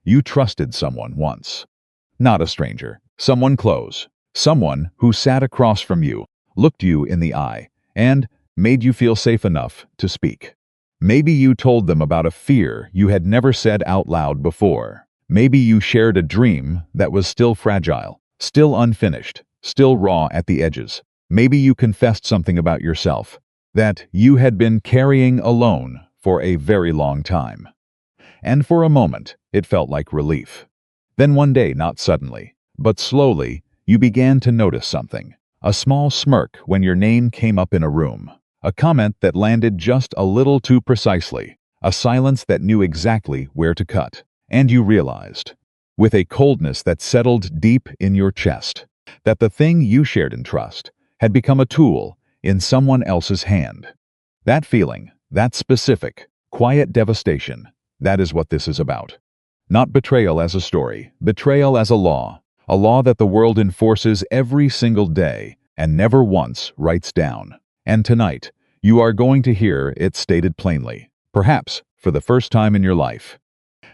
You trusted someone once. Not a stranger, someone close, someone who sat across from you, looked you in the eye, and made you feel safe enough to speak. Maybe you told them about a fear you had never said out loud before. Maybe you shared a dream that was still fragile, still unfinished, still raw at the edges. Maybe you confessed something about yourself that you had been carrying alone for a very long time. And for a moment, it felt like relief. Then one day, not suddenly, but slowly, you began to notice something. A small smirk when your name came up in a room. A comment that landed just a little too precisely. A silence that knew exactly where to cut. And you realized, with a coldness that settled deep in your chest, that the thing you shared in trust had become a tool in someone else's hand. That feeling, that specific, quiet devastation, that is what this is about. Not betrayal as a story, betrayal as a law that the world enforces every single day and never once writes down. And tonight, you are going to hear it stated plainly, perhaps for the first time in your life.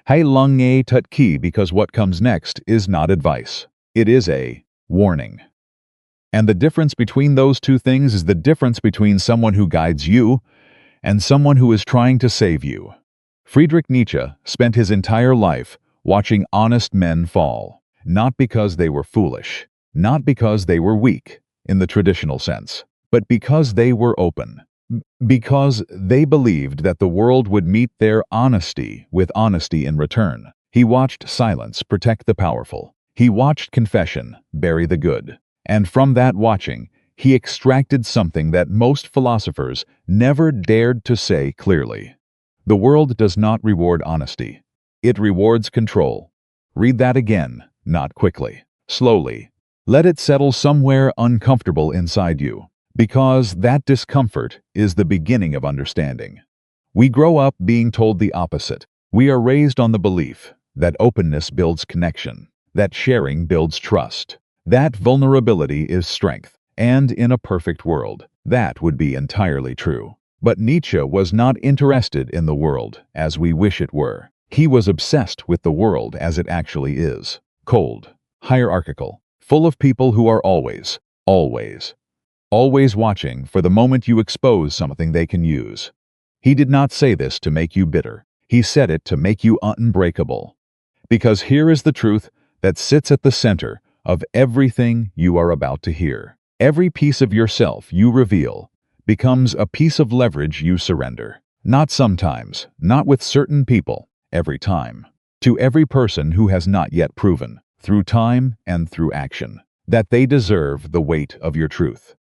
Hai lung nghe tut ki, because what comes next is not advice. It is a warning. And the difference between those two things is the difference between someone who guides you and someone who is trying to save you. Friedrich Nietzsche spent his entire life watching honest men fall, not because they were foolish, not because they were weak in the traditional sense, but because they were open, because they believed that the world would meet their honesty with honesty in return. He watched silence protect the powerful. He watched confession bury the good. And from that watching, he extracted something that most philosophers never dared to say clearly. The world does not reward honesty. It rewards control. Read that again, not quickly, slowly. Let it settle somewhere uncomfortable inside you, because that discomfort is the beginning of understanding. We grow up being told the opposite. We are raised on the belief that openness builds connection, that sharing builds trust, that vulnerability is strength, and in a perfect world, that would be entirely true. But Nietzsche was not interested in the world as we wish it were. He was obsessed with the world as it actually is. Cold, hierarchical, full of people who are always watching for the moment you expose something they can use. He did not say this to make you bitter. He said it to make you unbreakable. Because here is the truth that sits at the center of everything you are about to hear. Every piece of yourself you reveal becomes a piece of leverage you surrender. Not sometimes, not with certain people, every time. To every person who has not yet proven, through time and through action, that they deserve the weight of your truth.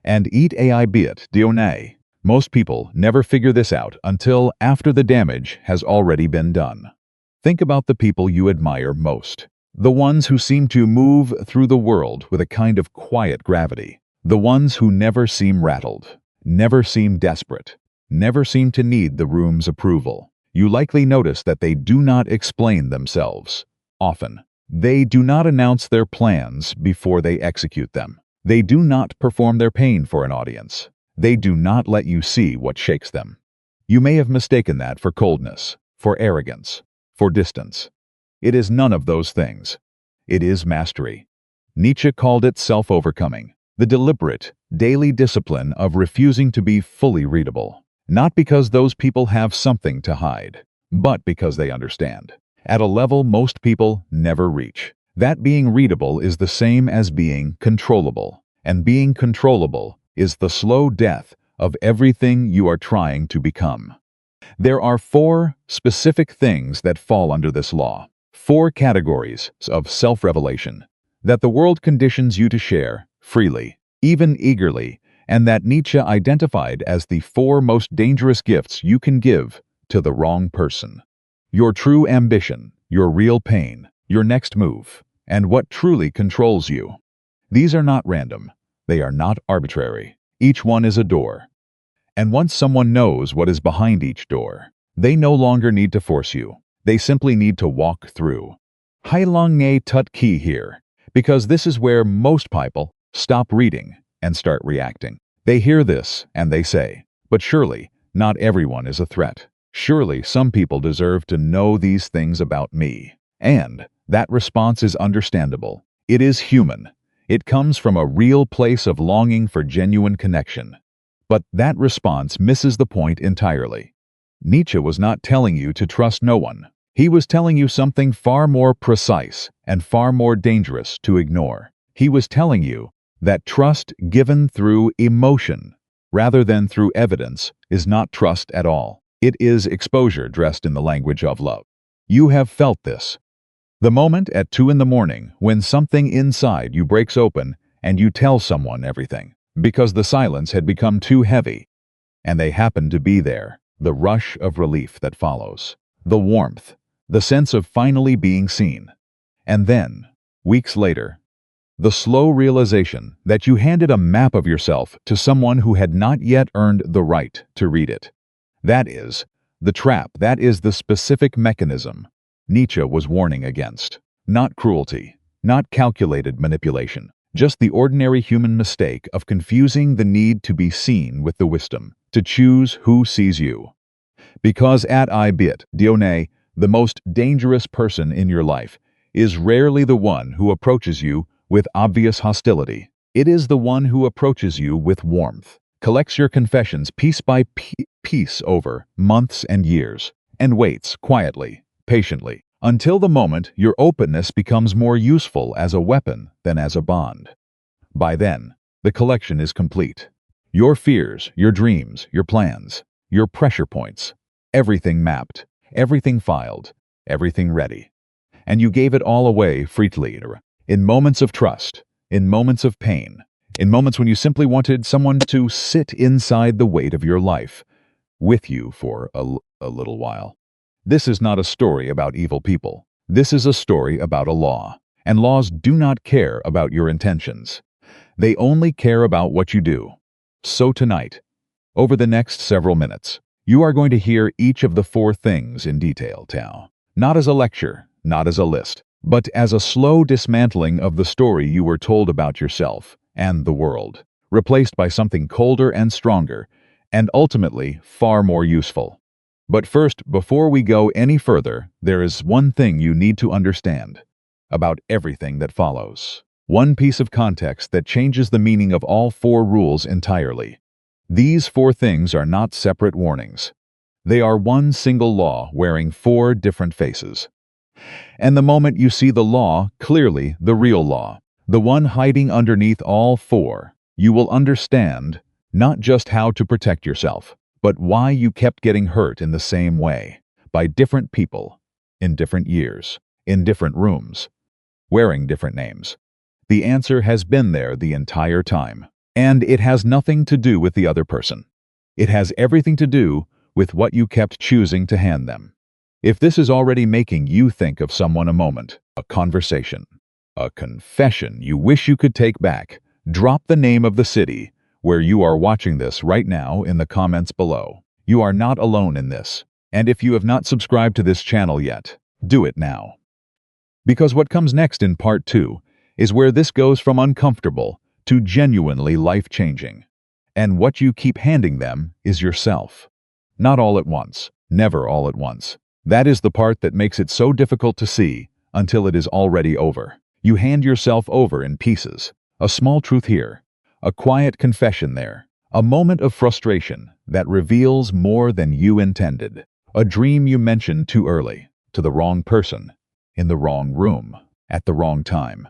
And eat ai bit dionay. Most people never figure this out until after the damage has already been done. Think about the people you admire most. The ones who seem to move through the world with a kind of quiet gravity. The ones who never seem rattled, never seem desperate, never seem to need the room's approval. You likely notice that they do not explain themselves. Often, they do not announce their plans before they execute them. They do not perform their pain for an audience. They do not let you see what shakes them. You may have mistaken that for coldness, for arrogance, for distance. It is none of those things. It is mastery. Nietzsche called it self-overcoming, the deliberate, daily discipline of refusing to be fully readable. Not because those people have something to hide, but because they understand. At a level most people never reach. That being readable is the same as being controllable, and being controllable is the slow death of everything you are trying to become. There are 4 specific things that fall under this law. 4 categories of self-revelation that the world conditions you to share freely, even eagerly, and that Nietzsche identified as the 4 most dangerous gifts you can give to the wrong person. Your true ambition, your real pain, your next move, and what truly controls you. These are not random. They are not arbitrary. Each one is a door. And once someone knows what is behind each door, they no longer need to force you. They simply need to walk through. Hai long nghe tut ki here, because this is where most people stop reading and start reacting. They hear this and they say, but surely not everyone is a threat. Surely some people deserve to know these things about me. And that response is understandable. It is human. It comes from a real place of longing for genuine connection. But that response misses the point entirely. Nietzsche was not telling you to trust no one. He was telling you something far more precise and far more dangerous to ignore. He was telling you that trust given through emotion rather than through evidence is not trust at all. It is exposure dressed in the language of love. You have felt this. The moment at 2 in the morning when something inside you breaks open and you tell someone everything because the silence had become too heavy and they happen to be there. The rush of relief that follows. The warmth. The sense of finally being seen. And then, weeks later, the slow realization that you handed a map of yourself to someone who had not yet earned the right to read it. That is the trap. That is the specific mechanism Nietzsche was warning against. Not cruelty, not calculated manipulation, just the ordinary human mistake of confusing the need to be seen with the wisdom to choose who sees you. Because at ibit, Dionne, the most dangerous person in your life is rarely the one who approaches you with obvious hostility. It is the one who approaches you with warmth, collects your confessions piece by piece over months and years, and waits quietly, patiently, until the moment your openness becomes more useful as a weapon than as a bond. By then, the collection is complete. Your fears, your dreams, your plans, your pressure points, everything mapped, everything filed, everything ready. And you gave it all away freely, in moments of trust, in moments of pain, in moments when you simply wanted someone to sit inside the weight of your life with you for a little while. This is not a story about evil people. This is a story about a law. And laws do not care about your intentions. They only care about what you do. So tonight, over the next several minutes, you are going to hear each of the 4 things in detail, not as a lecture, not as a list, but as a slow dismantling of the story you were told about yourself and the world, replaced by something colder and stronger, and ultimately far more useful. But first, before we go any further, there is one thing you need to understand about everything that follows. One piece of context that changes the meaning of all 4 rules entirely. These 4 things are not separate warnings. They are one single law wearing 4 different faces. And the moment you see the law, clearly the real law, the one hiding underneath all 4, you will understand not just how to protect yourself, but why you kept getting hurt in the same way, by different people, in different years, in different rooms, wearing different names. The answer has been there the entire time, and it has nothing to do with the other person. It has everything to do with what you kept choosing to hand them. If this is already making you think of someone a moment, a conversation, a confession you wish you could take back, drop the name of the city where you are watching this right now in the comments below. You are not alone in this, and if you have not subscribed to this channel yet, do it now. Because what comes next in part 2 is where this goes from uncomfortable to genuinely life-changing. And what you keep handing them is yourself. Not all at once, never all at once. That is the part that makes it so difficult to see until it is already over. You hand yourself over in pieces. A small truth here, a quiet confession there, a moment of frustration that reveals more than you intended, a dream you mentioned too early, to the wrong person, in the wrong room, at the wrong time.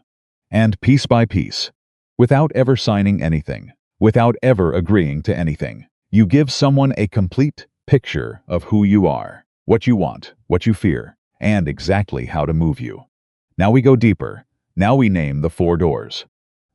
And piece by piece, without ever signing anything, without ever agreeing to anything, you give someone a complete picture of who you are, what you want, what you fear, and exactly how to move you. Now we go deeper. Now we name the 4 doors.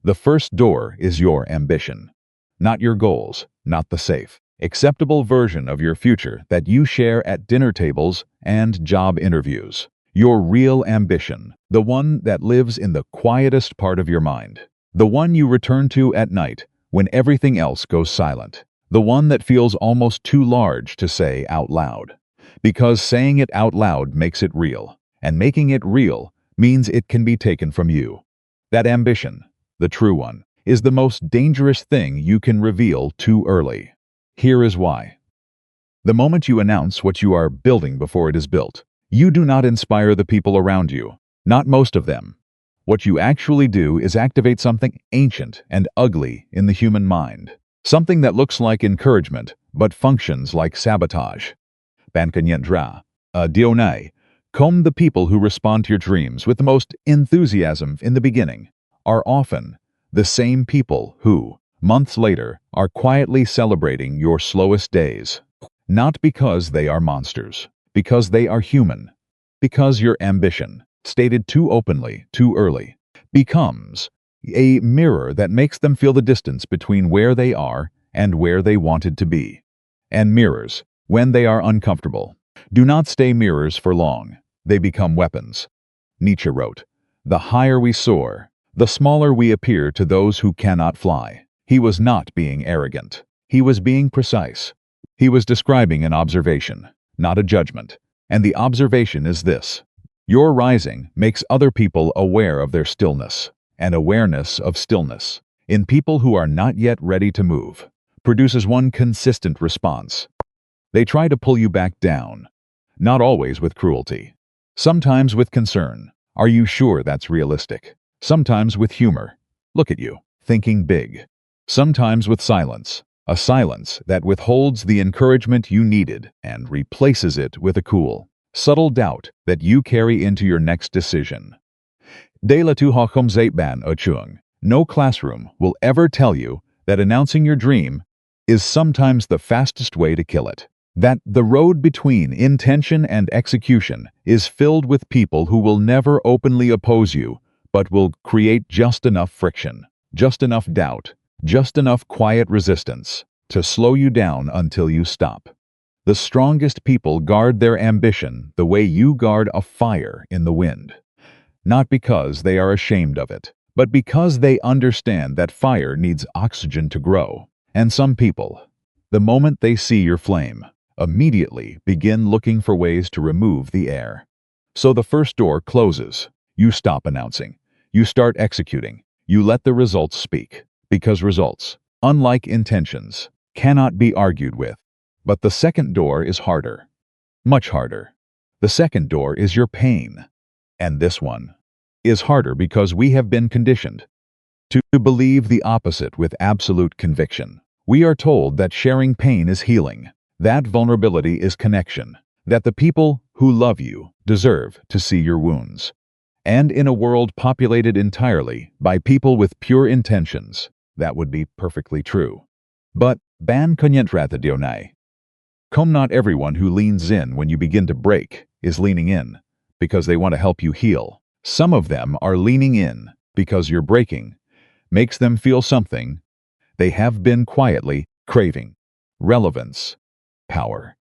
The first door is your ambition. Not your goals, not the safe, acceptable version of your future that you share at dinner tables and job interviews. Your real ambition, the one that lives in the quietest part of your mind. The one you return to at night when everything else goes silent. The one that feels almost too large to say out loud. Because saying it out loud makes it real, and making it real means it can be taken from you. That ambition, the true one, is the most dangerous thing you can reveal too early. Here is why. The moment you announce what you are building before it is built, You do not inspire the people around you, not most of them. What you actually do is activate something ancient and ugly in the human mind. Something that looks like encouragement, but functions like sabotage. Bankanyendra, Dionai, comb the people who respond to your dreams with the most enthusiasm in the beginning, are often the same people who, months later, are quietly celebrating your slowest days. Not because they are monsters, because they are human. Because your ambition, stated too openly, too early, becomes a mirror that makes them feel the distance between where they are and where they wanted to be. And mirrors, when they are uncomfortable, do not stay mirrors for long. They become weapons. Nietzsche wrote, "The higher we soar, the smaller we appear to those who cannot fly." He was not being arrogant. He was being precise. He was describing an observation, not a judgment. And the observation is this: your rising makes other people aware of their stillness, and awareness of stillness, in people who are not yet ready to move, produces one consistent response. They try to pull you back down, not always with cruelty. Sometimes with concern. Are you sure that's realistic? Sometimes with humor. Look at you, thinking big. Sometimes with silence. A silence that withholds the encouragement you needed and replaces it with a cool, subtle doubt that you carry into your next decision. De la tu hokum zaitban ochung. No classroom will ever tell you that announcing your dream is sometimes the fastest way to kill it. That the road between intention and execution is filled with people who will never openly oppose you, but will create just enough friction, just enough doubt, just enough quiet resistance to slow you down until you stop. The strongest people guard their ambition the way you guard a fire in the wind. Not because they are ashamed of it, but because they understand that fire needs oxygen to grow. And some people, the moment they see your flame, immediately begin looking for ways to remove the air. So the first door closes. You stop announcing. You start executing. You let the results speak. Because results, unlike intentions, cannot be argued with. But the second door is harder. Much harder. The second door is your pain. And this one is harder because we have been conditioned to believe the opposite with absolute conviction. We are told that sharing pain is healing, that vulnerability is connection, that the people who love you deserve to see your wounds. And in a world populated entirely by people with pure intentions, that would be perfectly true. But ban konyentrata dionai. Come, not everyone who leans in when you begin to break is leaning in because they want to help you heal. Some of them are leaning in because your breaking makes them feel something they have been quietly craving: relevance, power,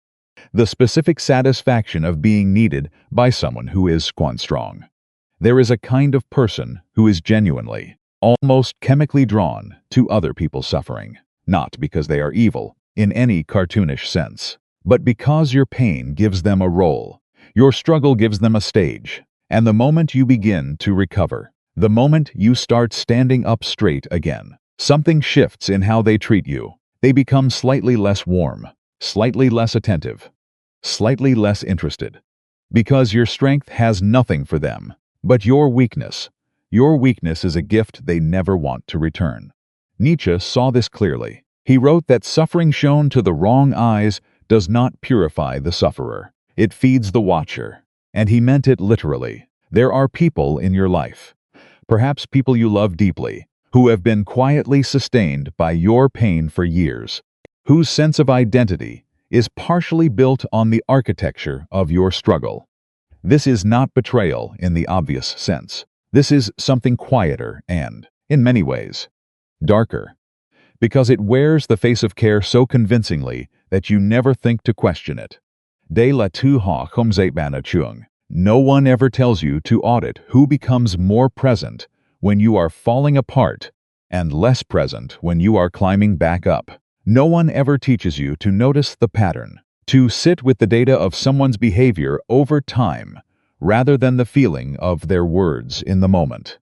the specific satisfaction of being needed by someone who is strong. There is a kind of person who is genuinely, almost chemically drawn to other people's suffering, not because they are evil in any cartoonish sense, but because your pain gives them a role, your struggle gives them a stage, and the moment you begin to recover, the moment you start standing up straight again, something shifts in how they treat you. They become slightly less warm, slightly less attentive, slightly less interested, because your strength has nothing for them but your weakness. Your weakness is a gift they never want to return. Nietzsche saw this clearly. He wrote that suffering shown to the wrong eyes does not purify the sufferer. It feeds the watcher. And he meant it literally. There are people in your life, perhaps people you love deeply, who have been quietly sustained by your pain for years, whose sense of identity is partially built on the architecture of your struggle. This is not betrayal in the obvious sense. This is something quieter and, in many ways, darker, because it wears the face of care so convincingly that you never think to question it. De la tu ha humzaitbana chung. No one ever tells you to audit who becomes more present when you are falling apart and less present when you are climbing back up. No one ever teaches you to notice the pattern, to sit with the data of someone's behavior over time, rather than the feeling of their words in the moment.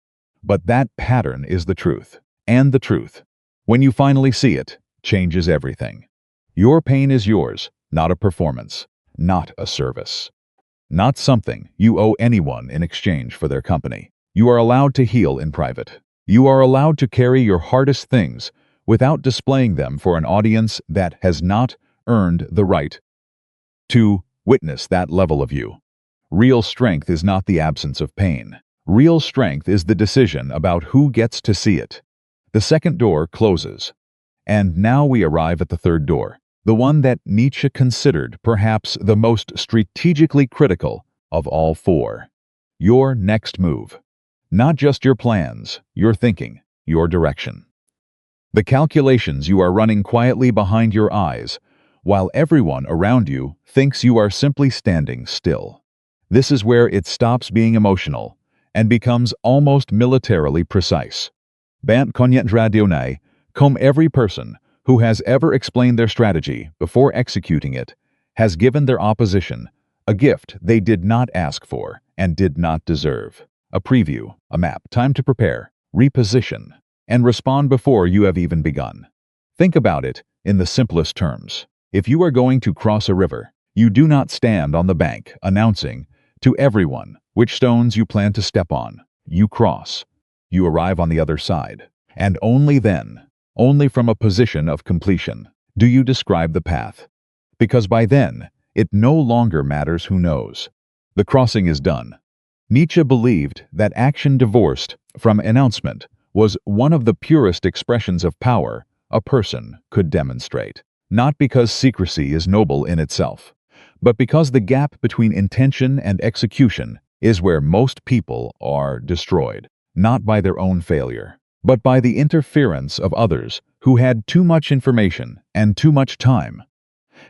But that pattern is the truth, and the truth, when you finally see it, changes everything. Your pain is yours, not a performance, not a service. not something you owe anyone in exchange for their company. You are allowed to heal in private. You are allowed to carry your hardest things without displaying them for an audience that has not earned the right to witness that level of you. Real strength is not the absence of pain. Real strength is the decision about who gets to see it. The second door closes. And now we arrive at the third door, the one that Nietzsche considered perhaps the most strategically critical of all four. Your next move. Not just your plans, your thinking, your direction. The calculations you are running quietly behind your eyes, while everyone around you thinks you are simply standing still. This is where it stops being emotional and becomes almost militarily precise. Bant konyet radionai, comme every person who has ever explained their strategy before executing it has given their opposition a gift they did not ask for and did not deserve. A preview, a map, time to prepare, reposition, and respond before you have even begun. Think about it in the simplest terms. If you are going to cross a river, you do not stand on the bank announcing to everyone which stones you plan to step on. You cross. You arrive on the other side. And only then, only from a position of completion, do you describe the path. Because by then, it no longer matters who knows. The crossing is done. Nietzsche believed that action divorced from announcement was one of the purest expressions of power a person could demonstrate. Not because secrecy is noble in itself, but because the gap between intention and execution is where most people are destroyed, not by their own failure, but by the interference of others who had too much information and too much time.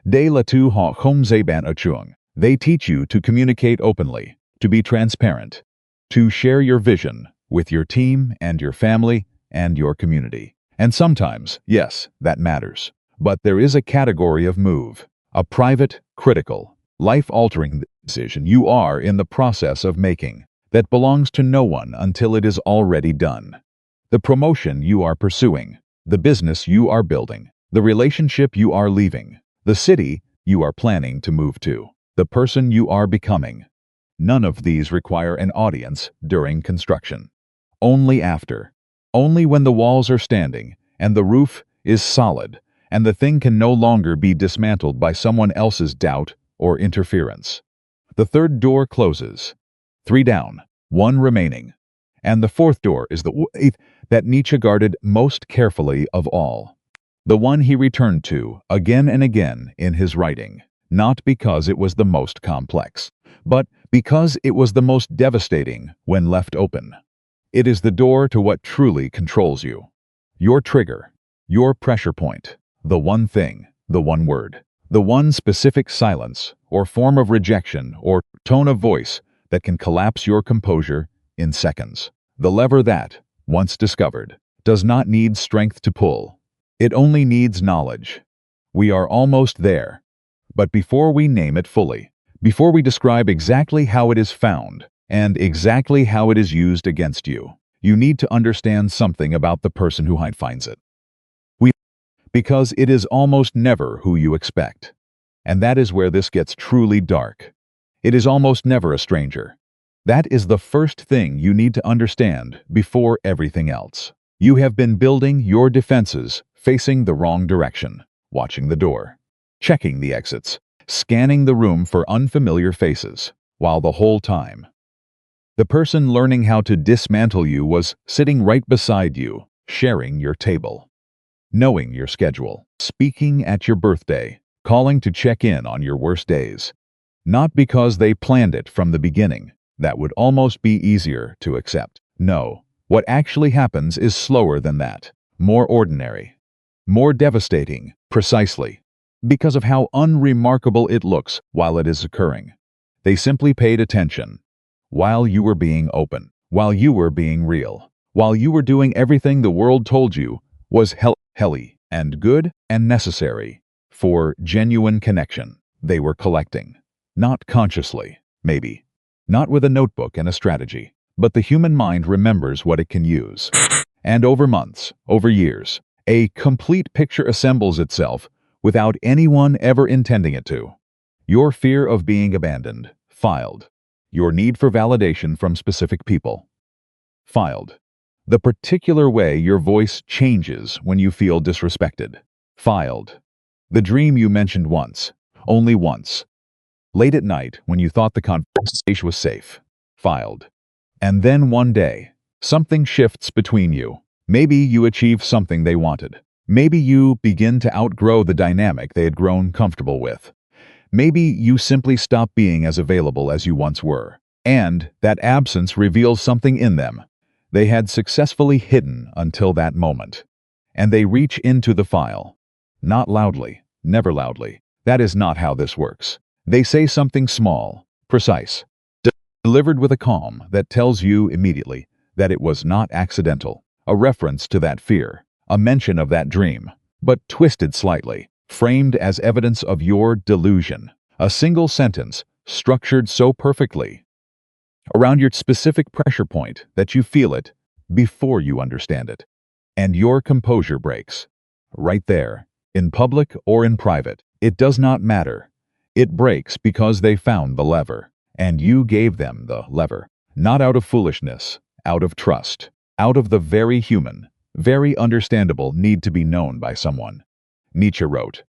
De la tu ha hom zeban achung. They teach you to communicate openly, to be transparent, to share your vision with your team and your family and your community. And sometimes, yes, that matters. But there is a category of move, a private, critical, life-altering decision you are in the process of making that belongs to no one until it is already done. The promotion you are pursuing, the business you are building, the relationship you are leaving, the city you are planning to move to, the person you are becoming. None of these require an audience during construction. Only after. Only when the walls are standing and the roof is solid and the thing can no longer be dismantled by someone else's doubt or interference. The third door closes. 3 down, 1 remaining. And the fourth door is the one that Nietzsche guarded most carefully of all. The one he returned to again and again in his writing, not because it was the most complex, but because it was the most devastating when left open. It is the door to what truly controls you. Your trigger, your pressure point, the one thing, the one word, the one specific silence or form of rejection or tone of voice that can collapse your composure in seconds. The lever that, once discovered, does not need strength to pull. It only needs knowledge. We are almost there. But before we name it fully, before we describe exactly how it is found and exactly how it is used against you, you need to understand something about the person who finds it. Because it is almost never who you expect. And that is where this gets truly dark. It is almost never a stranger. That is the first thing you need to understand before everything else. You have been building your defenses facing the wrong direction, watching the door, checking the exits, scanning the room for unfamiliar faces, while the whole time, the person learning how to dismantle you was sitting right beside you, sharing your table, knowing your schedule, speaking at your birthday, calling to check in on your worst days. Not because they planned it from the beginning. That would almost be easier to accept. No, what actually happens is slower than that, more ordinary, more devastating, precisely, because of how unremarkable it looks while it is occurring. They simply paid attention, while you were being open, while you were being real, while you were doing everything the world told you was healthy and good and necessary for genuine connection. They were collecting, not consciously, maybe. Not with a notebook and a strategy, but the human mind remembers what it can use. And over months, over years, a complete picture assembles itself without anyone ever intending it to. Your fear of being abandoned, Filed. Your need for validation from specific people. Filed. The particular way your voice changes when you feel disrespected. Filed. The dream you mentioned once, only once, late at night when you thought the conversation was safe. Filed. And then one day, something shifts between you. Maybe you achieve something they wanted. Maybe you begin to outgrow the dynamic they had grown comfortable with. Maybe you simply stop being as available as you once were. And that absence reveals something in them they had successfully hidden until that moment. And they reach into the file. Not loudly, never loudly. That is not how this works. They say something small, precise, delivered with a calm that tells you immediately that it was not accidental, a reference to that fear, a mention of that dream, but twisted slightly, framed as evidence of your delusion. A single sentence, structured so perfectly around your specific pressure point that you feel it before you understand it. And your composure breaks. Right there, in public or in private, it does not matter. It breaks because they found the lever, and you gave them the lever, not out of foolishness, out of trust, out of the very human, very understandable need to be known by someone. Nietzsche wrote,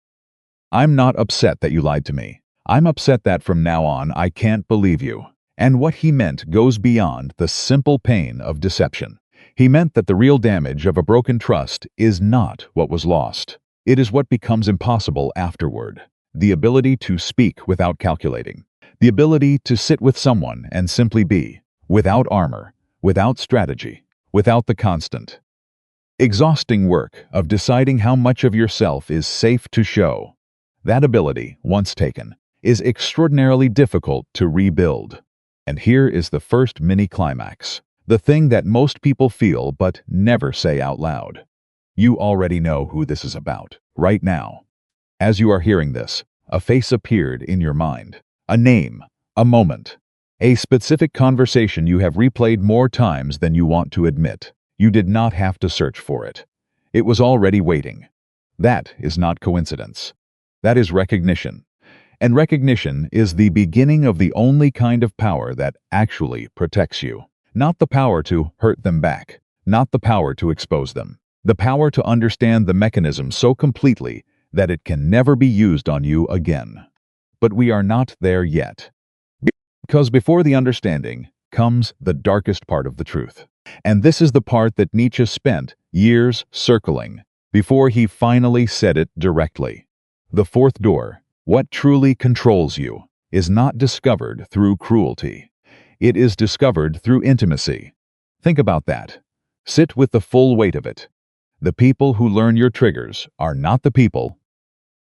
"I'm not upset that you lied to me. I'm upset that from now on I can't believe you." And what he meant goes beyond the simple pain of deception. He meant that the real damage of a broken trust is not what was lost. It is what becomes impossible afterward. The ability to speak without calculating. The ability to sit with someone and simply be, without armor, without strategy, without the constant, exhausting work of deciding how much of yourself is safe to show. That ability, once taken, is extraordinarily difficult to rebuild. And here is the first mini-climax, the thing that most people feel but never say out loud. You already know who this is about, right now. As you are hearing this, a face appeared in your mind, a name, a moment, a specific conversation you have replayed more times than you want to admit. You did not have to search for it. It was already waiting. That is not coincidence. That is recognition. And recognition is the beginning of the only kind of power that actually protects you. Not the power to hurt them back, not the power to expose them. The power to understand the mechanism so completely that it can never be used on you again. But we are not there yet. Because before the understanding comes the darkest part of the truth. And this is the part that Nietzsche spent years circling before he finally said it directly. The fourth door, what truly controls you, is not discovered through cruelty. It is discovered through intimacy. Think about that. Sit with the full weight of it. The people who learn your triggers are not the people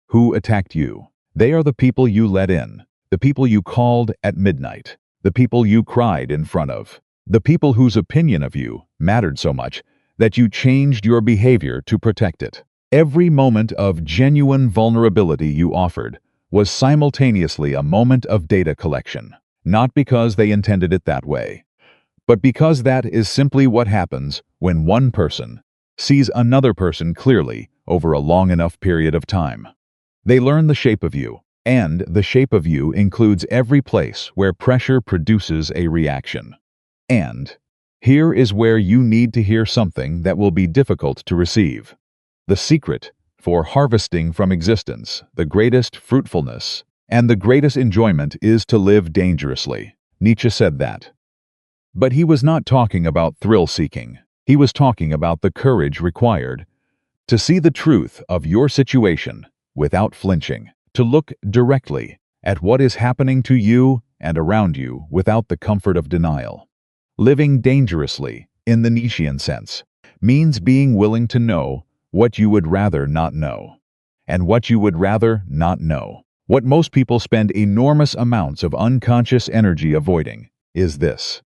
who attacked you. They are the people you let in, the people you called at midnight, the people you cried in front of, the people whose opinion of you mattered so much that you changed your behavior to protect it. Every moment of genuine vulnerability you offered was simultaneously a moment of data collection, not because they intended it that way, but because that is simply what happens when one person sees another person clearly over a long enough period of time. They learn the shape of you, and the shape of you includes every place where pressure produces a reaction. And here is where you need to hear something that will be difficult to receive. The secret for harvesting from existence the greatest fruitfulness and the greatest enjoyment is to live dangerously. Nietzsche said that. But he was not talking about thrill-seeking. He was talking about the courage required to see the truth of your situation without flinching, to look directly at what is happening to you and around you without the comfort of denial. Living dangerously, in the Nietzschean sense, means being willing to know what you would rather not know, and what you would rather not know. What most people spend enormous amounts of unconscious energy avoiding is this.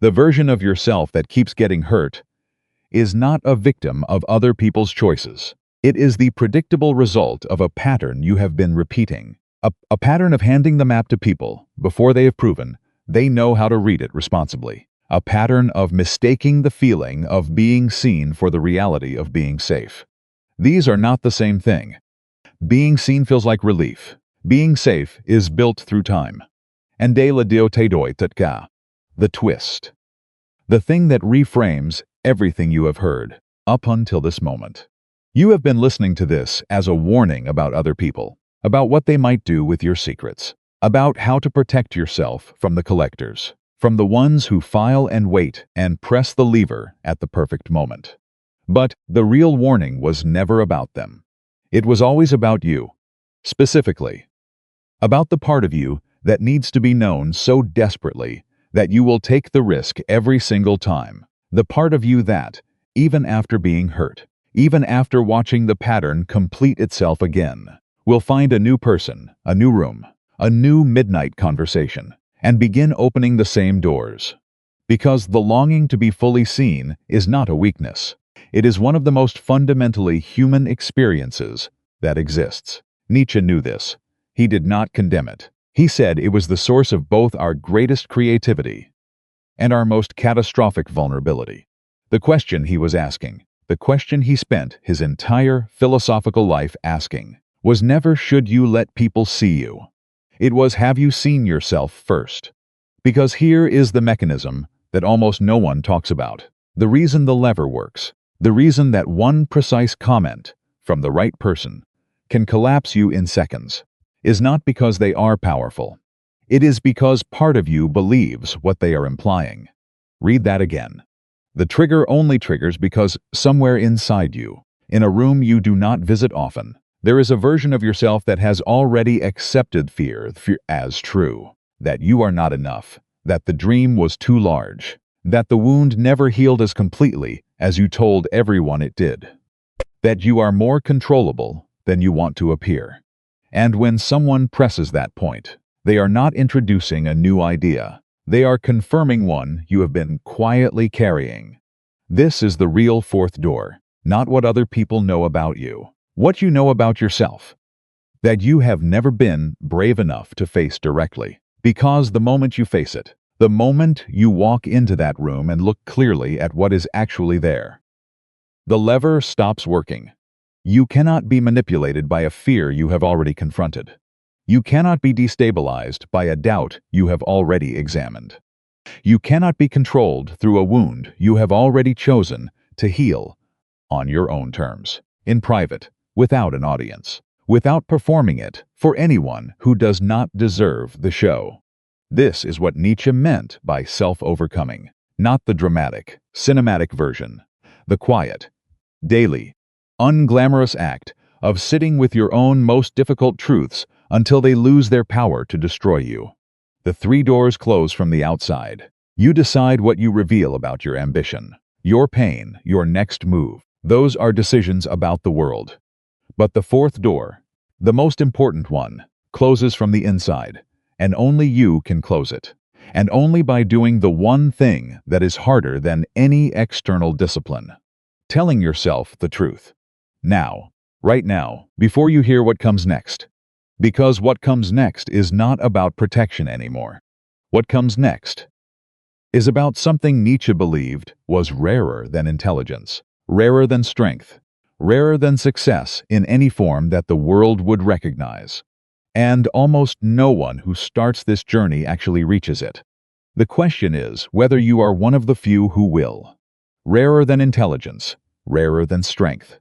The version of yourself that keeps getting hurt is not a victim of other people's choices. It is the predictable result of a pattern you have been repeating. A pattern of handing the map to people before they have proven they know how to read it responsibly. A pattern of mistaking the feeling of being seen for the reality of being safe. These are not the same thing. Being seen feels like relief. Being safe is built through time. and de la diotedoitatka, the twist. The thing that reframes everything you have heard up until this moment. You have been listening to this as a warning about other people, about what they might do with your secrets, about how to protect yourself from the collectors, from the ones who file and wait and press the lever at the perfect moment. But the real warning was never about them. It was always about you, specifically, about the part of you that needs to be known so desperately that you will take the risk every single time, the part of you that, even after being hurt, even after watching the pattern complete itself again, will find a new person, a new room, a new midnight conversation, and begin opening the same doors. Because the longing to be fully seen is not a weakness. It is one of the most fundamentally human experiences that exists. Nietzsche knew this. He did not condemn it. He said it was the source of both our greatest creativity and our most catastrophic vulnerability. The question he was asking, the question he spent his entire philosophical life asking, was never should you let people see you. It was have you seen yourself first? Because here is the mechanism that almost no one talks about. The reason the lever works, the reason that one precise comment from the right person can collapse you in seconds, is not because they are powerful. It is because part of you believes what they are implying. Read that again. The trigger only triggers because somewhere inside you, in a room you do not visit often, there is a version of yourself that has already accepted fear as true, that you are not enough, that the dream was too large, that the wound never healed as completely as you told everyone it did, that you are more controllable than you want to appear. And when someone presses that point, they are not introducing a new idea. They are confirming one you have been quietly carrying. This is the real fourth door, not what other people know about you, what you know about yourself, that you have never been brave enough to face directly. Because the moment you face it, the moment you walk into that room and look clearly at what is actually there, the lever stops working. You cannot be manipulated by a fear you have already confronted. You cannot be destabilized by a doubt you have already examined. You cannot be controlled through a wound you have already chosen to heal on your own terms, in private, without an audience, without performing it for anyone who does not deserve the show. This is what Nietzsche meant by self-overcoming, not the dramatic, cinematic version, the quiet, daily, unglamorous act of sitting with your own most difficult truths until they lose their power to destroy you. The three doors close from the outside. You decide what you reveal about your ambition, your pain, your next move. Those are decisions about the world. But the fourth door, the most important one, closes from the inside, and only you can close it. And only by doing the one thing that is harder than any external discipline. Telling yourself the truth. Now, right now, before you hear what comes next. Because what comes next is not about protection anymore. What comes next is about something Nietzsche believed was rarer than intelligence, rarer than strength, rarer than success in any form that the world would recognize. And almost no one who starts this journey actually reaches it. The question is whether you are one of the few who will. Rarer than intelligence, rarer than strength.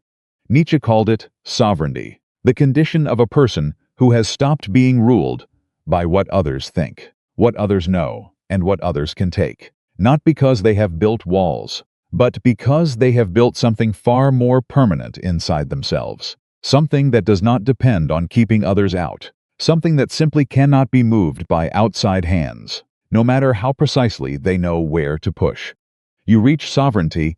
Nietzsche called it sovereignty, the condition of a person who has stopped being ruled by what others think, what others know, and what others can take. Not because they have built walls, but because they have built something far more permanent inside themselves. Something that does not depend on keeping others out. Something that simply cannot be moved by outside hands, no matter how precisely they know where to push. You reach sovereignty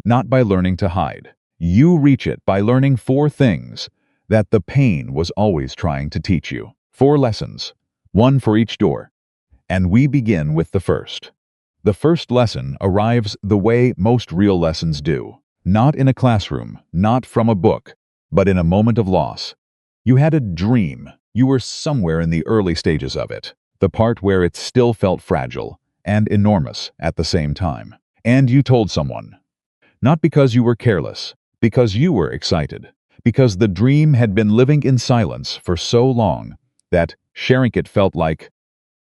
not by learning to hide. You reach it by learning 4 things that the pain was always trying to teach you. 4 lessons, 1 for each door. And we begin with the first. The first lesson arrives the way most real lessons do. Not in a classroom, not from a book, but in a moment of loss. You had a dream. You were somewhere in the early stages of it, the part where it still felt fragile and enormous at the same time. And you told someone. Not because you were careless, because you were excited, because the dream had been living in silence for so long that sharing it felt like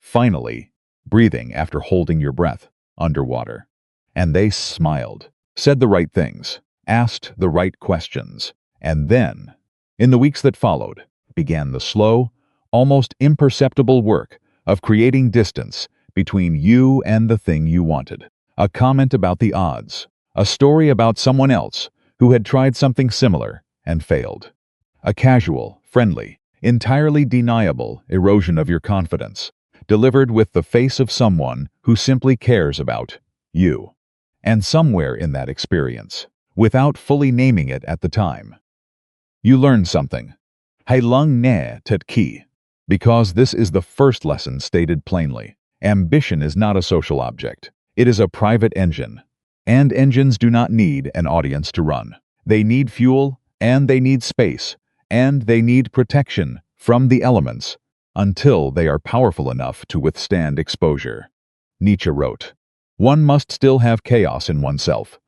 finally breathing after holding your breath underwater. And they smiled, said the right things, asked the right questions, and then, in the weeks that followed, began the slow, almost imperceptible work of creating distance between you and the thing you wanted. A comment about the odds, a story about someone else who had tried something similar and failed. A casual, friendly, entirely deniable erosion of your confidence, delivered with the face of someone who simply cares about you. And somewhere in that experience, without fully naming it at the time, you learned something. Hailang ne tet ki. Because this is the first lesson stated plainly. Ambition is not a social object. It is a private engine. And engines do not need an audience to run. They need fuel, and they need space, and they need protection from the elements until they are powerful enough to withstand exposure. Nietzsche wrote, "One must still have chaos in oneself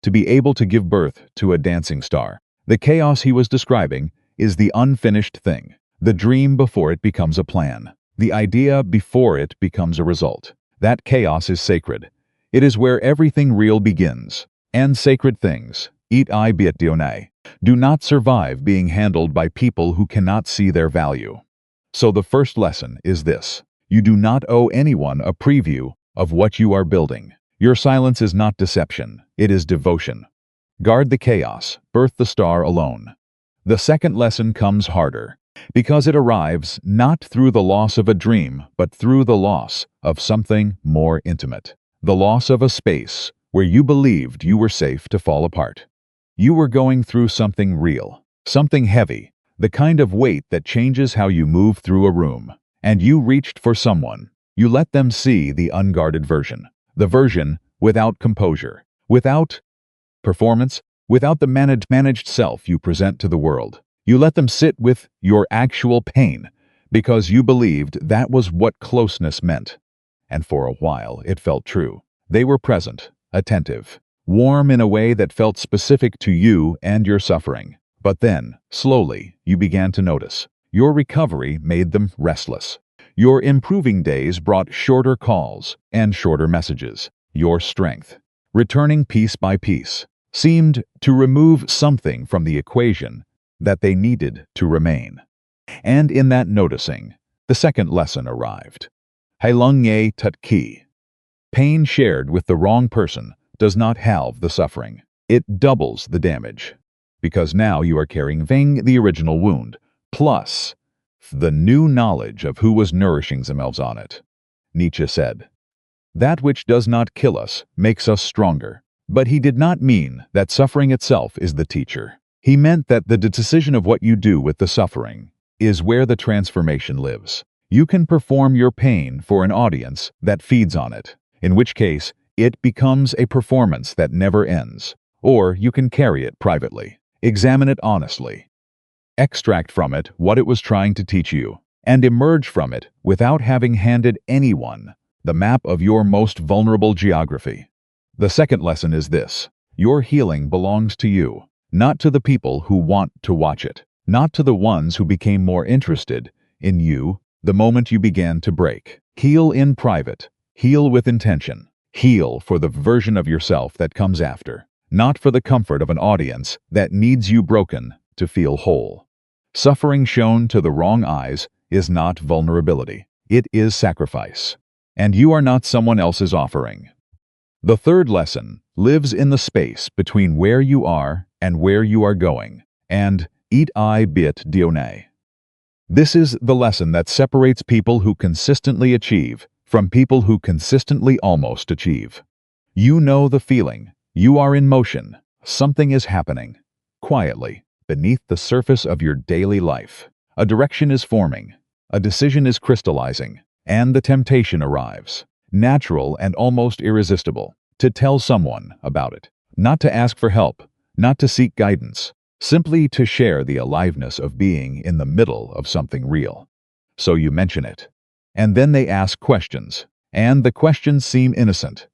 to be able to give birth to a dancing star." The chaos he was describing is the unfinished thing, the dream before it becomes a plan, the idea before it becomes a result. That chaos is sacred. It is where everything real begins, and sacred things, it I biet dionai, do not survive being handled by people who cannot see their value. So the first lesson is this: you do not owe anyone a preview of what you are building. Your silence is not deception, it is devotion. Guard the chaos, birth the star alone. The second lesson comes harder, because it arrives not through the loss of a dream, but through the loss of something more intimate. The loss of a space where you believed you were safe to fall apart. You were going through something real, something heavy, the kind of weight that changes how you move through a room. And you reached for someone. You let them see the unguarded version, the version without composure, without performance, without the managed self you present to the world. You let them sit with your actual pain because you believed that was what closeness meant. And for a while it felt true. They were present, attentive, warm in a way that felt specific to you and your suffering. But then, slowly, you began to notice. Your recovery made them restless. Your improving days brought shorter calls and shorter messages. Your strength, returning piece by piece, seemed to remove something from the equation that they needed to remain. And in that noticing, the second lesson arrived. Hailang ne tet ki. Pain shared with the wrong person does not halve the suffering. It doubles the damage. Because now you are carrying the original wound, plus the new knowledge of who was nourishing themselves on it. Nietzsche said, "That which does not kill us makes us stronger." But he did not mean that suffering itself is the teacher. He meant that the decision of what you do with the suffering is where the transformation lives. You can perform your pain for an audience that feeds on it, in which case it becomes a performance that never ends. Or you can carry it privately, examine it honestly, extract from it what it was trying to teach you, and emerge from it without having handed anyone the map of your most vulnerable geography. The second lesson is this: your healing belongs to you, not to the people who want to watch it, not to the ones who became more interested in you the moment you began to break. Heal in private, heal with intention, heal for the version of yourself that comes after, not for the comfort of an audience that needs you broken to feel whole. Suffering shown to the wrong eyes is not vulnerability, it is sacrifice. And you are not someone else's offering. The third lesson lives in the space between where you are and where you are going, and it I biet dionai. This is the lesson that separates people who consistently achieve from people who consistently almost achieve. You know the feeling. You are in motion. Something is happening, quietly, beneath the surface of your daily life. A direction is forming, a decision is crystallizing, and the temptation arrives, natural and almost irresistible, to tell someone about it. Not to ask for help, not to seek guidance, simply to share the aliveness of being in the middle of something real. So you mention it. And then they ask questions, and the questions seem innocent.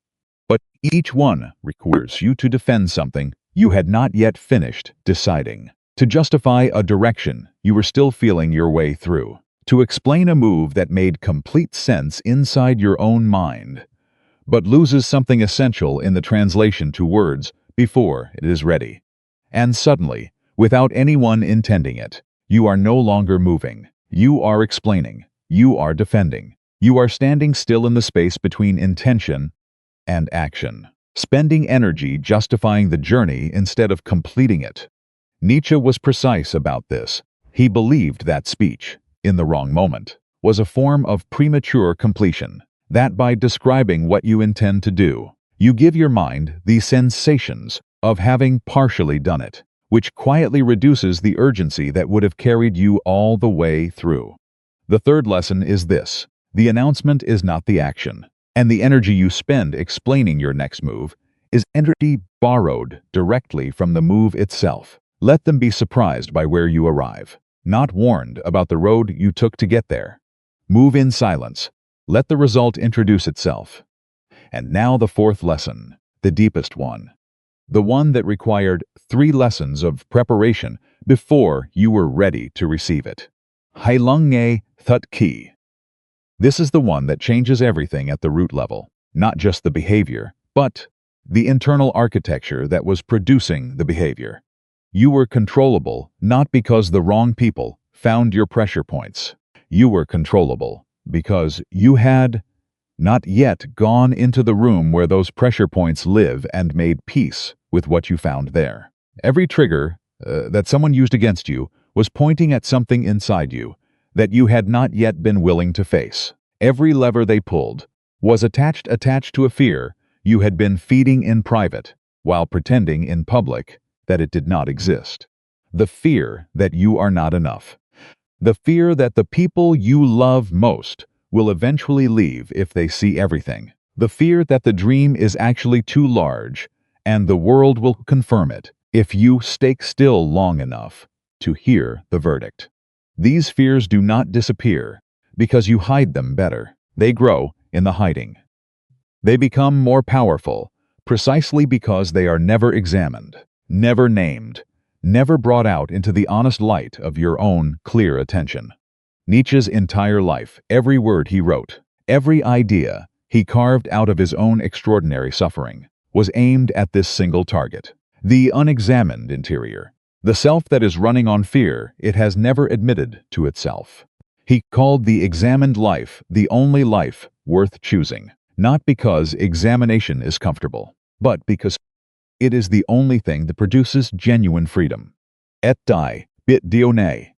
But each one requires you to defend something you had not yet finished deciding, to justify a direction you were still feeling your way through, to explain a move that made complete sense inside your own mind, but loses something essential in the translation to words before it is ready. And suddenly, without anyone intending it, you are no longer moving. You are explaining. You are defending. You are standing still in the space between intention and action, spending energy justifying the journey instead of completing it. Nietzsche was precise about this. He believed that speech, in the wrong moment, was a form of premature completion, that by describing what you intend to do, you give your mind the sensations of having partially done it, which quietly reduces the urgency that would have carried you all the way through. The third lesson is this: the announcement is not the action, and the energy you spend explaining your next move is energy borrowed directly from the move itself. Let them be surprised by where you arrive, not warned about the road you took to get there. Move in silence. Let the result introduce itself. And now the fourth lesson, the deepest one. The one that required 3 lessons of preparation before you were ready to receive it. Hailung Thut Ki. This is the one that changes everything at the root level, not just the behavior, but the internal architecture that was producing the behavior. You were controllable not because the wrong people found your pressure points. You were controllable because you had not yet gone into the room where those pressure points live and made peace with what you found there. Every trigger that someone used against you was pointing at something inside you that you had not yet been willing to face. Every lever they pulled was attached to a fear you had been feeding in private while pretending in public that it did not exist. The fear that you are not enough. The fear that the people you love most will eventually leave if they see everything. The fear that the dream is actually too large and the world will confirm it if you stay still long enough to hear the verdict. These fears do not disappear because you hide them better. They grow in the hiding. They become more powerful precisely because they are never examined, never named, never brought out into the honest light of your own clear attention. Nietzsche's entire life, every word he wrote, every idea he carved out of his own extraordinary suffering, was aimed at this single target: the unexamined interior, the self that is running on fear it has never admitted to itself. He called the examined life the only life worth choosing, not because examination is comfortable, but because it is the only thing that produces genuine freedom. Et die, bit Dione.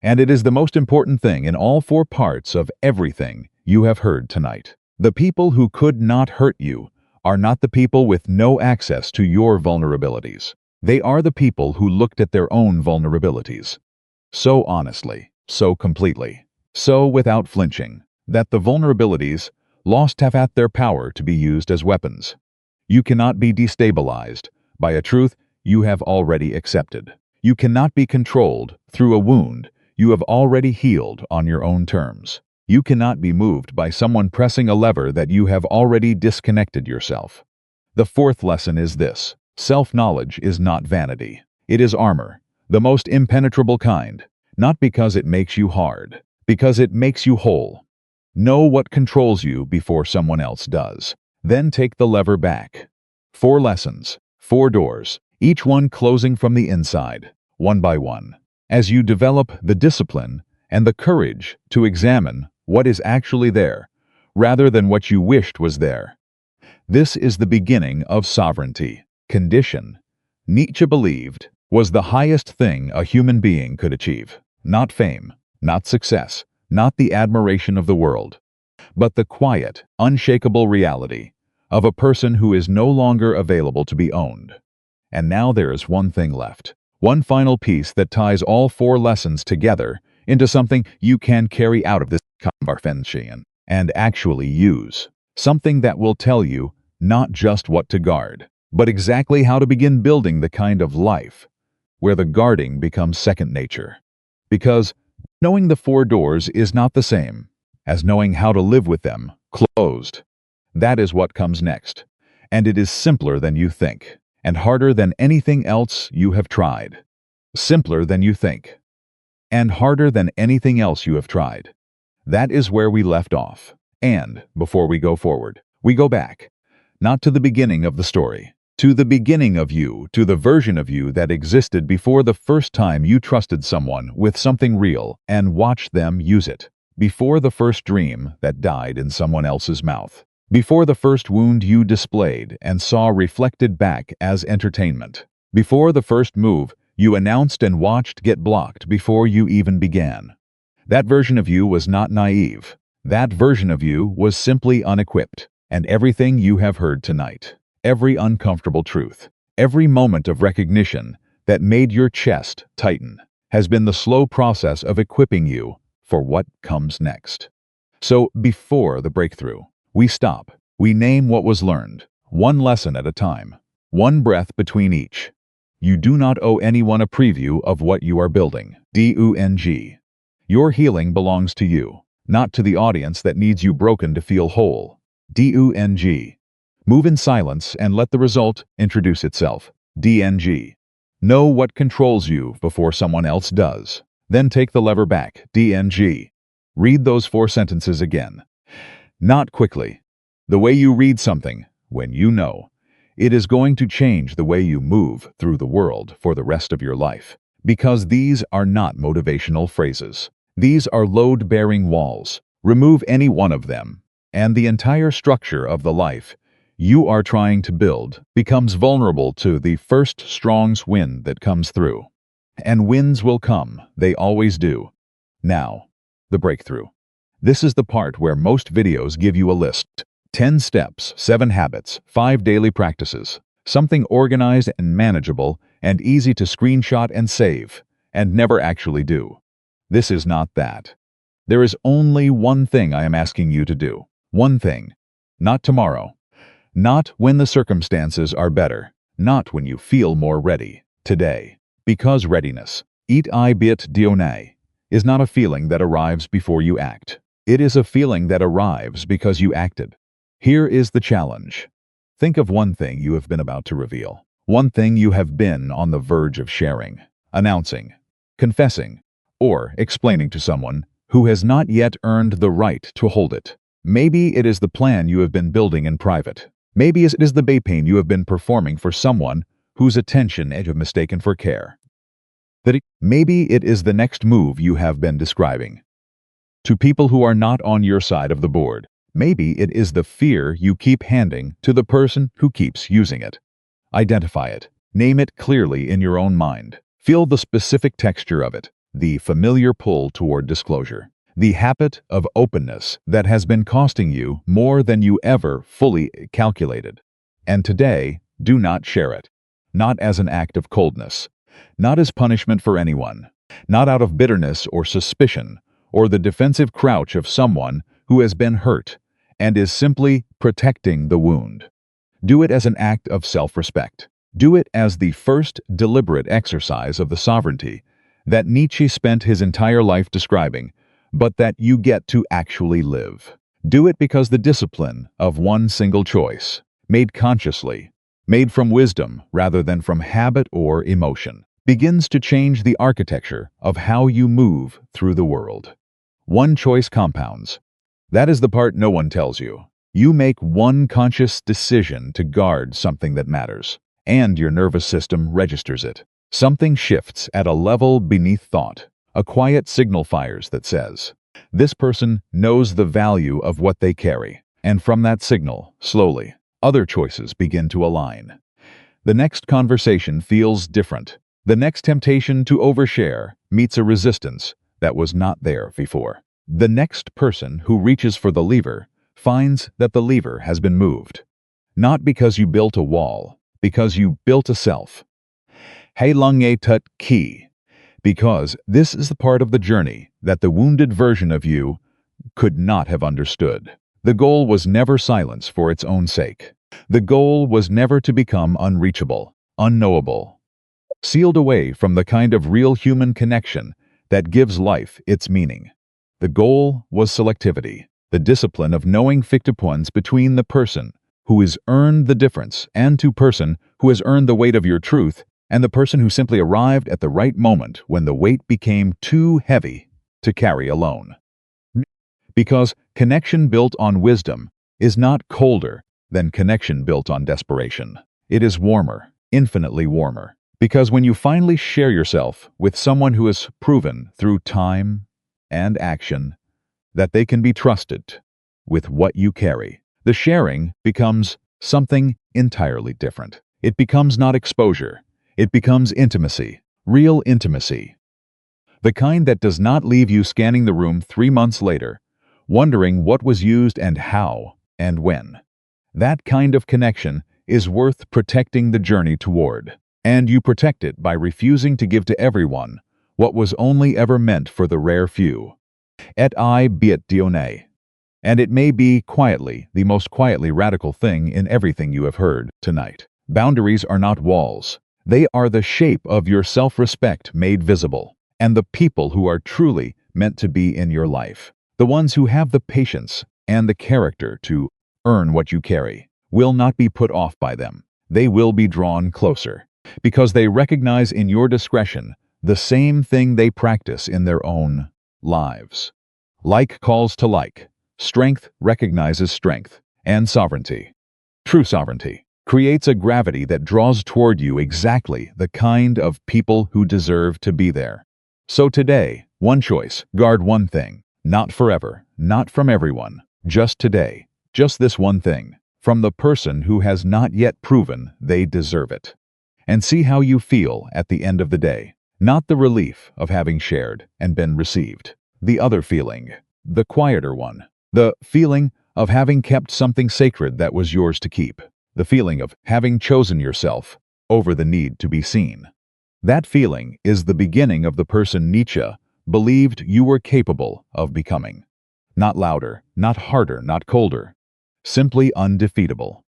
And it is the most important thing in all 4 parts of everything you have heard tonight. The people who could not hurt you are not the people with no access to your vulnerabilities. They are the people who looked at their own vulnerabilities so honestly, so completely, so without flinching, that the vulnerabilities lost half at their power to be used as weapons. You cannot be destabilized by a truth you have already accepted. You cannot be controlled through a wound you have already healed on your own terms. You cannot be moved by someone pressing a lever that you have already disconnected yourself. The fourth lesson is this: self-knowledge is not vanity. It is armor, the most impenetrable kind, not because it makes you hard, because it makes you whole. Know what controls you before someone else does. Then take the lever back. 4 lessons, 4 doors, each one closing from the inside, one by one. As you develop the discipline and the courage to examine what is actually there, rather than what you wished was there. This is the beginning of sovereignty. Condition, Nietzsche believed, was the highest thing a human being could achieve. Not fame, not success, not the admiration of the world, but the quiet, unshakable reality of a person who is no longer available to be owned. And now there is one thing left. One final piece that ties all 4 lessons together into something you can carry out of this conversation and actually use. Something that will tell you not just what to guard, but exactly how to begin building the kind of life where the guarding becomes second nature. Because knowing the 4 doors is not the same as knowing how to live with them closed. That is what comes next, and it is simpler than you think, and harder than anything else you have tried. Simpler than you think. and harder than anything else you have tried. That is where we left off. And before we go forward, we go back, not to the beginning of the story, to the beginning of you, to the version of you that existed before the first time you trusted someone with something real and watched them use it, before the first dream that died in someone else's mouth, before the first wound you displayed and saw reflected back as entertainment, before the first move you announced and watched get blocked before you even began. That version of you was not naive. That version of you was simply unequipped. And everything you have heard tonight, every uncomfortable truth, every moment of recognition that made your chest tighten, has been the slow process of equipping you for what comes next. So before the breakthrough, we stop. We name what was learned, one lesson at a time, one breath between each. You do not owe anyone a preview of what you are building. DUNG. Your healing belongs to you, not to the audience that needs you broken to feel whole. DUNG. Move in silence and let the result introduce itself. DNG. Know what controls you before someone else does. Then take the lever back. DNG. Read those 4 sentences again. Not quickly. The way you read something, when you know, it is going to change the way you move through the world for the rest of your life. Because these are not motivational phrases. These are load-bearing walls. Remove any one of them, and the entire structure of the life you are trying to build becomes vulnerable to the first strong wind that comes through. And winds will come, they always do. Now, the breakthrough. This is the part where most videos give you a list. 10 steps, 7 habits, 5 daily practices. Something organized and manageable and easy to screenshot and save, and never actually do. This is not that. There is only one thing I am asking you to do. One thing. Not tomorrow. Not when the circumstances are better. Not when you feel more ready. Today. Because readiness, it I bit dionai, is not a feeling that arrives before you act. It is a feeling that arrives because you acted. Here is the challenge. Think of one thing you have been about to reveal. One thing you have been on the verge of sharing, announcing, confessing, or explaining to someone who has not yet earned the right to hold it. Maybe it is the plan you have been building in private. Maybe it is the pain you have been performing for someone whose attention you have mistaken for care. Maybe it is the next move you have been describing to people who are not on your side of the board. Maybe it is the fear you keep handing to the person who keeps using it. Identify it. Name it clearly in your own mind. Feel the specific texture of it, the familiar pull toward disclosure, the habit of openness that has been costing you more than you ever fully calculated. And today, do not share it. Not as an act of coldness, not as punishment for anyone, not out of bitterness or suspicion, or the defensive crouch of someone who has been hurt and is simply protecting the wound. Do it as an act of self-respect. Do it as the first deliberate exercise of the sovereignty that Nietzsche spent his entire life describing, but that you get to actually live. Do it because the discipline of one single choice, made consciously, made from wisdom rather than from habit or emotion, begins to change the architecture of how you move through the world. One choice compounds. That is the part no one tells you. You make one conscious decision to guard something that matters, and your nervous system registers it. Something shifts at a level beneath thought. A quiet signal fires that says, this person knows the value of what they carry. And from that signal, slowly, other choices begin to align. The next conversation feels different. The next temptation to overshare meets a resistance that was not there before. The next person who reaches for the lever finds that the lever has been moved. Not because you built a wall, because you built a self. Hei lung ye tut ki. Because this is the part of the journey that the wounded version of you could not have understood. The goal was never silence for its own sake. The goal was never to become unreachable, unknowable, sealed away from the kind of real human connection that gives life its meaning. The goal was selectivity, the discipline of knowing fictionalized between the person who has earned the difference and to person who has earned the weight of your truth and the person who simply arrived at the right moment when the weight became too heavy to carry alone. Because connection built on wisdom is not colder than connection built on desperation. It is warmer, infinitely warmer. Because when you finally share yourself with someone who has proven through time and action that they can be trusted with what you carry, the sharing becomes something entirely different. It becomes not exposure. It becomes intimacy, real intimacy. The kind that does not leave you scanning the room 3 months later, wondering what was used and how and when. That kind of connection is worth protecting the journey toward. And you protect it by refusing to give to everyone what was only ever meant for the rare few. Et I biet Dione. And it may be quietly, the most quietly radical thing in everything you have heard tonight. Boundaries are not walls. They are the shape of your self-respect made visible. And the people who are truly meant to be in your life, the ones who have the patience and the character to earn what you carry, will not be put off by them. They will be drawn closer, because they recognize in your discretion the same thing they practice in their own lives. Like calls to like. Strength recognizes strength, and sovereignty, true sovereignty, creates a gravity that draws toward you exactly the kind of people who deserve to be there. So today, one choice, guard one thing, not forever, not from everyone, just today, just this one thing, from the person who has not yet proven they deserve it. And see how you feel at the end of the day. Not the relief of having shared and been received. The other feeling, the quieter one. The feeling of having kept something sacred that was yours to keep. The feeling of having chosen yourself over the need to be seen. That feeling is the beginning of the person Nietzsche believed you were capable of becoming. Not louder, not harder, not colder. Simply undefeatable.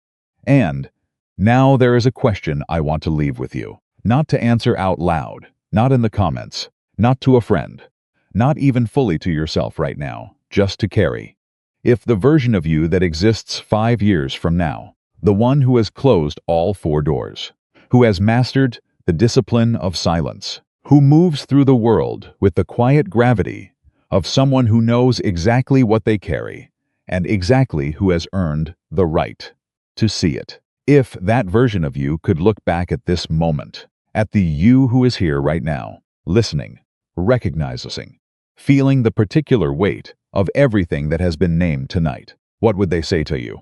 And now there is a question I want to leave with you. Not to answer out loud, not in the comments, not to a friend, not even fully to yourself right now, just to carry. If the version of you that exists 5 years from now, the one who has closed all 4 doors, who has mastered the discipline of silence, who moves through the world with the quiet gravity of someone who knows exactly what they carry and exactly who has earned the right to see it. If that version of you could look back at this moment, at the you who is here right now, listening, recognizing, feeling the particular weight of everything that has been named tonight, what would they say to you?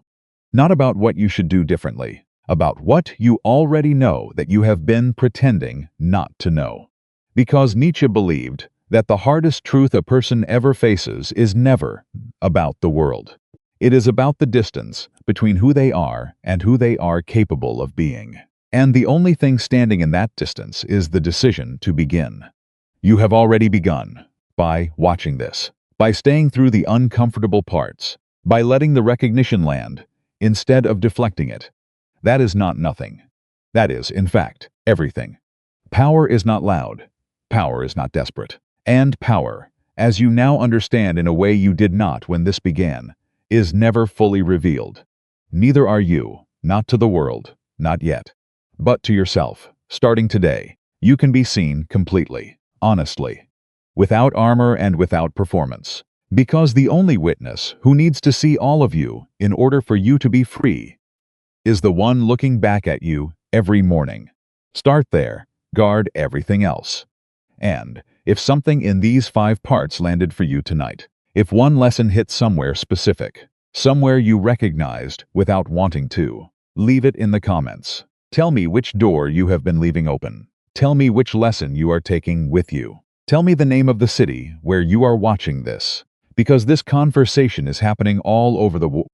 Not about what you should do differently, about what you already know that you have been pretending not to know. Because Nietzsche believed that the hardest truth a person ever faces is never about the world. It is about the distance between who they are and who they are capable of being. And the only thing standing in that distance is the decision to begin. You have already begun by watching this, by staying through the uncomfortable parts, by letting the recognition land instead of deflecting it. That is not nothing. That is, in fact, everything. Power is not loud. Power is not desperate. And power, as you now understand in a way you did not when this began, is never fully revealed. Neither are you, not to the world, not yet. But to yourself, starting today, you can be seen completely, honestly, without armor and without performance. Because the only witness who needs to see all of you in order for you to be free is the one looking back at you every morning. Start there, guard everything else. And if something in these 5 parts landed for you tonight, if one lesson hit somewhere specific, somewhere you recognized without wanting to, leave it in the comments. Tell me which door you have been leaving open. Tell me which lesson you are taking with you. Tell me the name of the city where you are watching this, because this conversation is happening all over the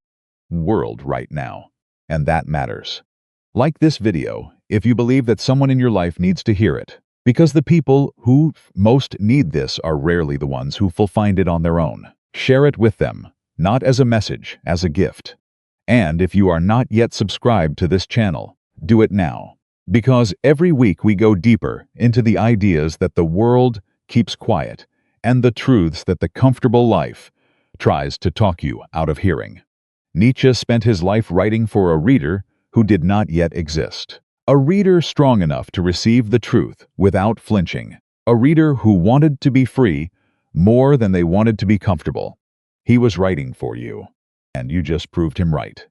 world right now, and that matters. Like this video if you believe that someone in your life needs to hear it, because the people who most need this are rarely the ones who will find it on their own. Share it with them, not as a message, as a gift. And if you are not yet subscribed to this channel, do it now. Because every week we go deeper into the ideas that the world keeps quiet and the truths that the comfortable life tries to talk you out of hearing. Nietzsche spent his life writing for a reader who did not yet exist. A reader strong enough to receive the truth without flinching. A reader who wanted to be free more than they wanted to be comfortable. He was writing for you, and you just proved him right.